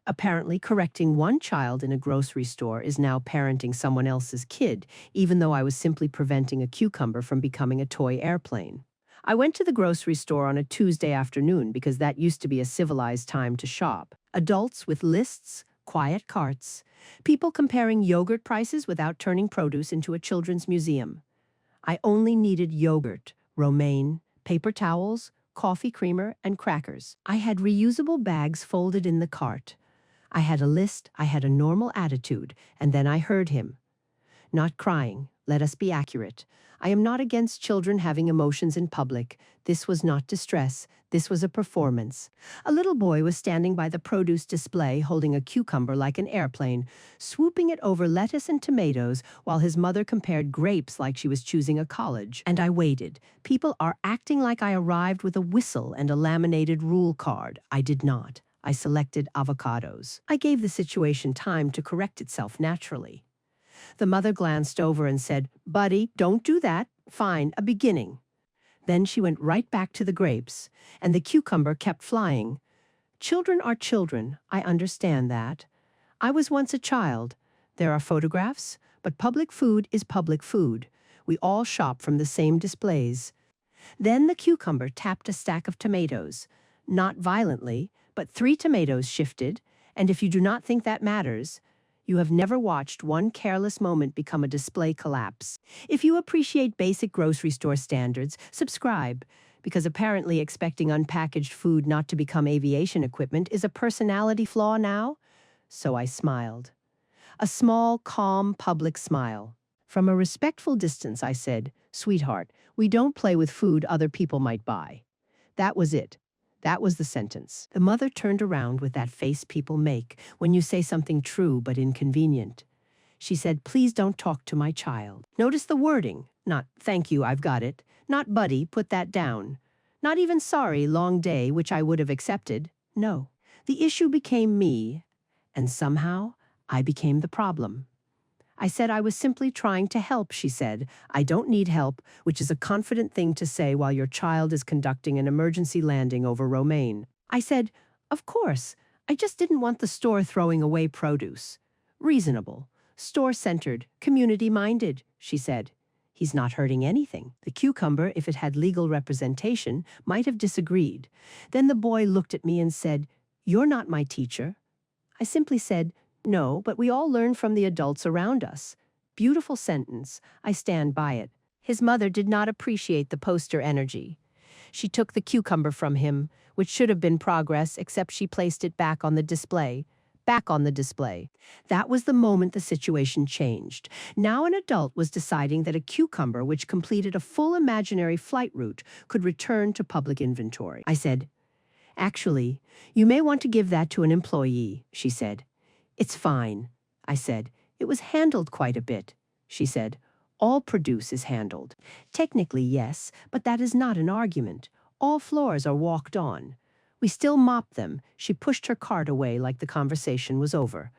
Apparently, correcting one child in a grocery store is now parenting someone else's kid, even though I was simply preventing a cucumber from becoming a toy airplane. I went to the grocery store on a Tuesday afternoon because that used to be a civilized time to shop. Adults with lists, quiet carts, people comparing yogurt prices without turning produce into a children's museum. I only needed yogurt, romaine, paper towels, coffee creamer, and crackers. I had reusable bags folded in the cart. I had a list, I had a normal attitude, and then I heard him. Not crying, let us be accurate. I am not against children having emotions in public. This was not distress, this was a performance. A little boy was standing by the produce display holding a cucumber like an airplane, swooping it over lettuce and tomatoes while his mother compared grapes like she was choosing a college. And I waited. People are acting like I arrived with a whistle and a laminated rule card. I did not. I selected avocados. I gave the situation time to correct itself naturally. The mother glanced over and said, "Buddy, don't do that. Fine, a beginning." Then she went right back to the grapes, and the cucumber kept flying. Children are children, I understand that. I was once a child. There are photographs, but public food is public food. We all shop from the same displays. Then the cucumber tapped a stack of tomatoes. Not violently, but 3 tomatoes shifted, and if you do not think that matters, you have never watched one careless moment become a display collapse. If you appreciate basic grocery store standards, subscribe, because apparently expecting unpackaged food not to become aviation equipment is a personality flaw now. So I smiled. A small, calm, public smile. From a respectful distance, I said, "Sweetheart, we don't play with food other people might buy." That was it. That was the sentence. The mother turned around with that face people make when you say something true but inconvenient. She said, "Please don't talk to my child." Notice the wording. Not, "Thank you, I've got it." Not, "Buddy, put that down." Not even, "Sorry, long day," which I would have accepted. No. The issue became me, and somehow I became the problem. I said I was simply trying to help, she said. "I don't need help," which is a confident thing to say while your child is conducting an emergency landing over romaine. I said, "Of course, I just didn't want the store throwing away produce." Reasonable, store-centered, community-minded, she said. He's not hurting anything. The cucumber, if it had legal representation, might have disagreed. Then the boy looked at me and said, "You're not my teacher." I simply said, "No, but we all learn from the adults around us." Beautiful sentence. I stand by it. His mother did not appreciate the poster energy. She took the cucumber from him, which should have been progress, except she placed it back on the display. Back on the display. That was the moment the situation changed. Now an adult was deciding that a cucumber which completed a full imaginary flight route could return to public inventory. I said, "Actually, you may want to give that to an employee," she said. "It's fine," I said. "It was handled quite a bit," she said. "All produce is handled." Technically, yes, but that is not an argument. All floors are walked on. We still mop them. She pushed her cart away like the conversation was over.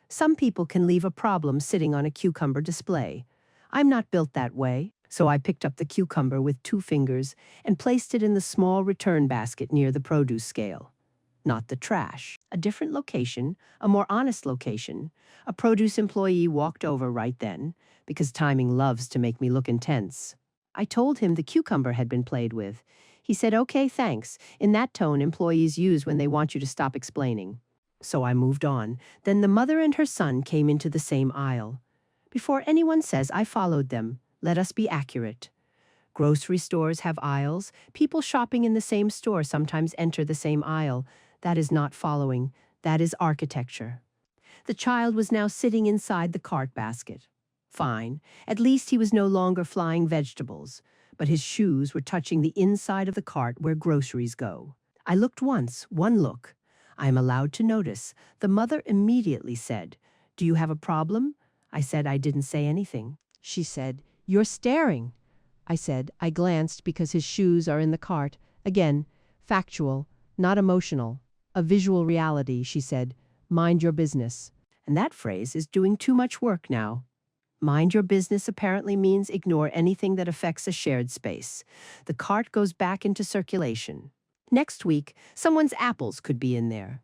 Some people can leave a problem sitting on a cucumber display. I'm not built that way, so I picked up the cucumber with 2 fingers and placed it in the small return basket near the produce scale. Not the trash. A different location, a more honest location. A produce employee walked over right then, because timing loves to make me look intense. I told him the cucumber had been played with. He said, "Okay, thanks," in that tone employees use when they want you to stop explaining. So I moved on. Then the mother and her son came into the same aisle. Before anyone says I followed them, let us be accurate. Grocery stores have aisles. People shopping in the same store sometimes enter the same aisle. That is not following. That is architecture. The child was now sitting inside the cart basket. Fine. At least he was no longer flying vegetables, but his shoes were touching the inside of the cart where groceries go. I looked once, one look. I am allowed to notice. The mother immediately said, "Do you have a problem?" I said I didn't say anything. She said, "You're staring." I said, "I glanced because his shoes are in the cart." Again, factual, not emotional. A visual reality, she said. "Mind your business." And that phrase is doing too much work now. Mind your business apparently means ignore anything that affects a shared space. The cart goes back into circulation. Next week, someone's apples could be in there.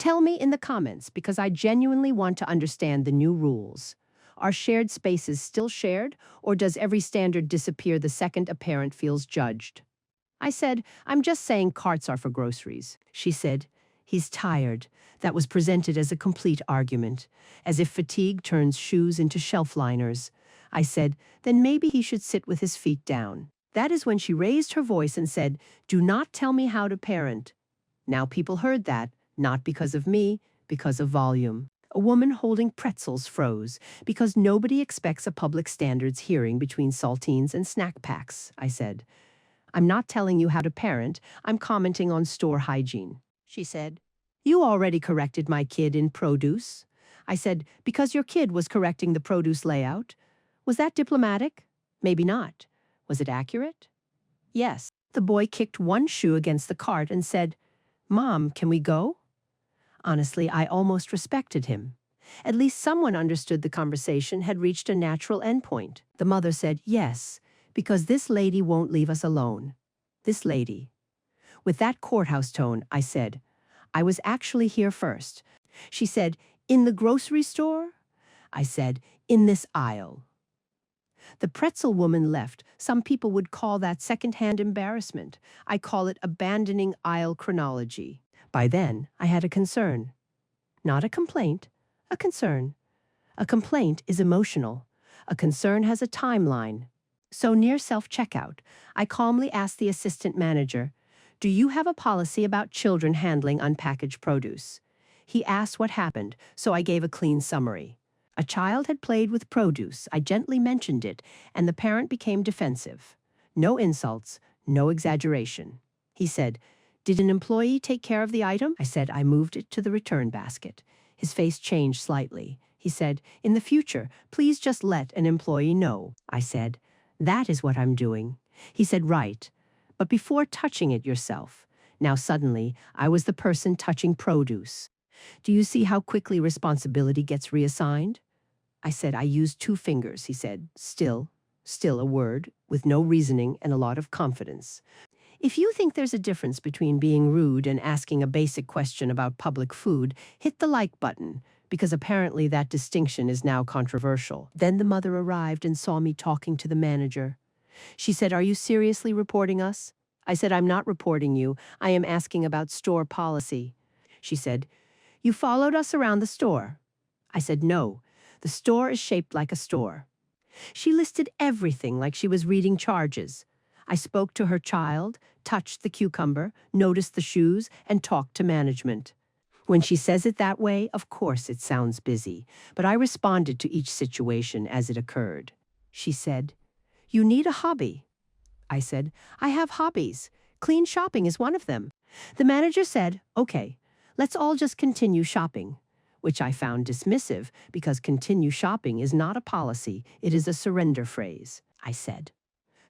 Tell me in the comments because I genuinely want to understand the new rules. Are shared spaces still shared, or does every standard disappear the second a parent feels judged? I said, I'm just saying carts are for groceries. She said, he's tired. That was presented as a complete argument, as if fatigue turns shoes into shelf liners. I said, then maybe he should sit with his feet down. That is when she raised her voice and said, do not tell me how to parent. Now people heard that, not because of me, because of volume. A woman holding pretzels froze because nobody expects a public standards hearing between saltines and snack packs, I said. I'm not telling you how to parent, I'm commenting on store hygiene. She said, you already corrected my kid in produce. I said, because your kid was correcting the produce layout. Was that diplomatic? Maybe not. Was it accurate? Yes. The boy kicked one shoe against the cart and said, Mom, can we go? Honestly, I almost respected him. At least someone understood the conversation had reached a natural endpoint. The mother said, yes, because this lady won't leave us alone. This lady. With that courthouse tone, I said, I was actually here first. She said, in the grocery store? I said, in this aisle. The pretzel woman left. Some people would call that second-hand embarrassment. I call it abandoning aisle chronology. By then, I had a concern. Not a complaint, a concern. A complaint is emotional. A concern has a timeline. So near self-checkout, I calmly asked the assistant manager, do you have a policy about children handling unpackaged produce? He asked what happened, so I gave a clean summary. A child had played with produce, I gently mentioned it, and the parent became defensive. No insults, no exaggeration. He said, did an employee take care of the item? I said, I moved it to the return basket. His face changed slightly. He said, in the future, please just let an employee know. I said, that is what I'm doing. He said, right, but before touching it yourself. Now suddenly, I was the person touching produce. Do you see how quickly responsibility gets reassigned? I said, I used 2 fingers. He said, still a word, with no reasoning and a lot of confidence. If you think there's a difference between being rude and asking a basic question about public food, hit the like button, because apparently that distinction is now controversial. Then the mother arrived and saw me talking to the manager. She said, are you seriously reporting us? I said, I'm not reporting you. I am asking about store policy. She said, you followed us around the store. I said, no, the store is shaped like a store. She listed everything like she was reading charges. I spoke to her child, touched the cucumber, noticed the shoes, and talked to management. When she says it that way, of course it sounds busy, but I responded to each situation as it occurred. She said, you need a hobby. I said, I have hobbies. Clean shopping is one of them. The manager said, okay, let's all just continue shopping, which I found dismissive because continue shopping is not a policy, it is a surrender phrase. I said,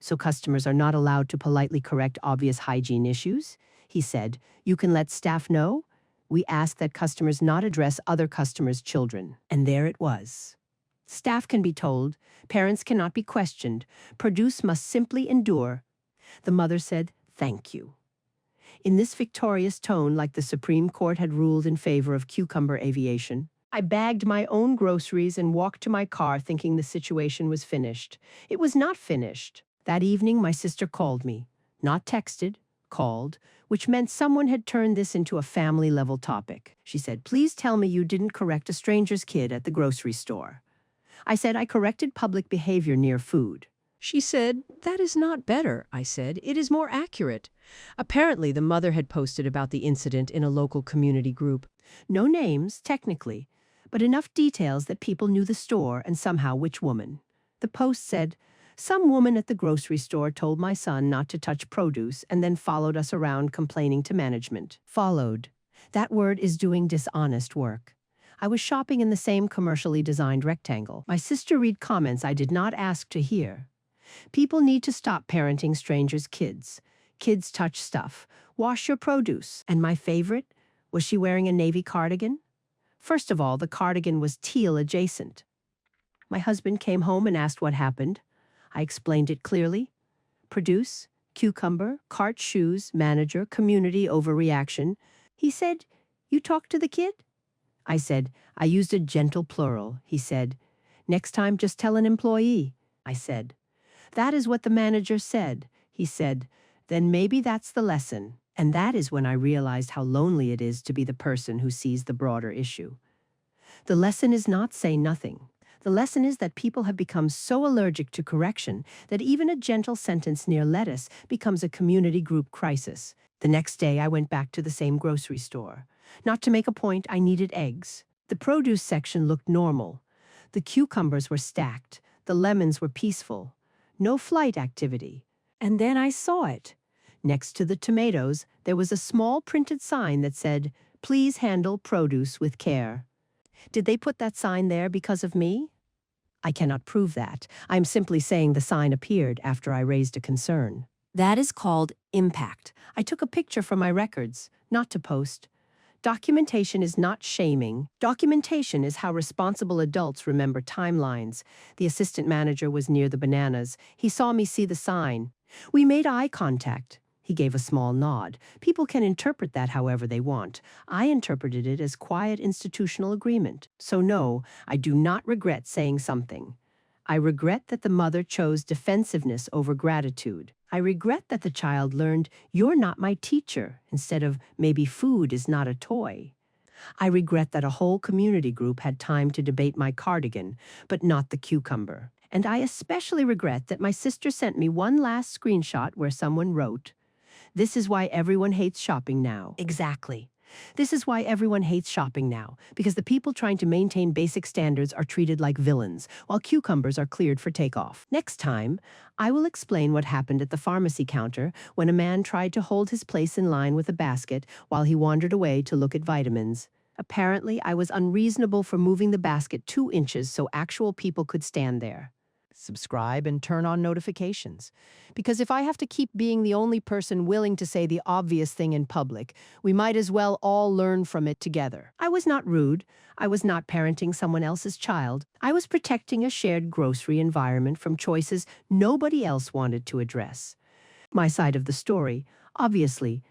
so customers are not allowed to politely correct obvious hygiene issues? He said, you can let staff know? We ask that customers not address other customers' children. And there it was. Staff can be told, parents cannot be questioned, produce must simply endure. The mother said, thank you. In this victorious tone, like the Supreme Court had ruled in favor of cucumber aviation, I bagged my own groceries and walked to my car thinking the situation was finished. It was not finished. That evening, my sister called me. Not texted, called, which meant someone had turned this into a family-level topic. She said, please tell me you didn't correct a stranger's kid at the grocery store. I said, I corrected public behavior near food. She said, that is not better, I said. It is more accurate. Apparently, the mother had posted about the incident in a local community group. No names, technically, but enough details that people knew the store and somehow which woman. The post said, some woman at the grocery store told my son not to touch produce and then followed us around complaining to management. Followed. That word is doing dishonest work. I was shopping in the same commercially designed rectangle. My sister read comments I did not ask to hear. People need to stop parenting strangers' kids. Kids touch stuff. Wash your produce. And my favorite? Was she wearing a navy cardigan? First of all, the cardigan was teal adjacent. My husband came home and asked what happened. I explained it clearly. Produce, cucumber, cart shoes, manager, community overreaction. He said, You talked to the kid? I said, I used a gentle plural. He said, next time just tell an employee. I said, that is what the manager said. He said, then maybe that's the lesson. And that is when I realized how lonely it is to be the person who sees the broader issue. The lesson is not say nothing. The lesson is that people have become so allergic to correction that even a gentle sentence near lettuce becomes a community group crisis. The next day, I went back to the same grocery store. Not to make a point, I needed eggs. The produce section looked normal. The cucumbers were stacked. The lemons were peaceful. No flight activity. And then I saw it. Next to the tomatoes, there was a small printed sign that said, "Please handle produce with care." Did they put that sign there because of me? I cannot prove that. I'm simply saying the sign appeared after I raised a concern. That is called impact. I took a picture from my records, not to post. Documentation is not shaming. Documentation is how responsible adults remember timelines. The assistant manager was near the bananas. He saw me see the sign. We made eye contact. He gave a small nod. People can interpret that however they want. I interpreted it as quiet institutional agreement. So no, I do not regret saying something. I regret that the mother chose defensiveness over gratitude. I regret that the child learned, "You're not my teacher," instead of, "Maybe food is not a toy." I regret that a whole community group had time to debate my cardigan, but not the cucumber. And I especially regret that my sister sent me one last screenshot where someone wrote, "This is why everyone hates shopping now." Exactly. This is why everyone hates shopping now, because the people trying to maintain basic standards are treated like villains, while cucumbers are cleared for takeoff. Next time, I will explain what happened at the pharmacy counter when a man tried to hold his place in line with a basket while he wandered away to look at vitamins. Apparently, I was unreasonable for moving the basket 2 inches so actual people could stand there. Subscribe and turn on notifications. Because if I have to keep being the only person willing to say the obvious thing in public, we might as well all learn from it together. I was not rude. I was not parenting someone else's child. I was protecting a shared grocery environment from choices nobody else wanted to address. My side of the story, obviously,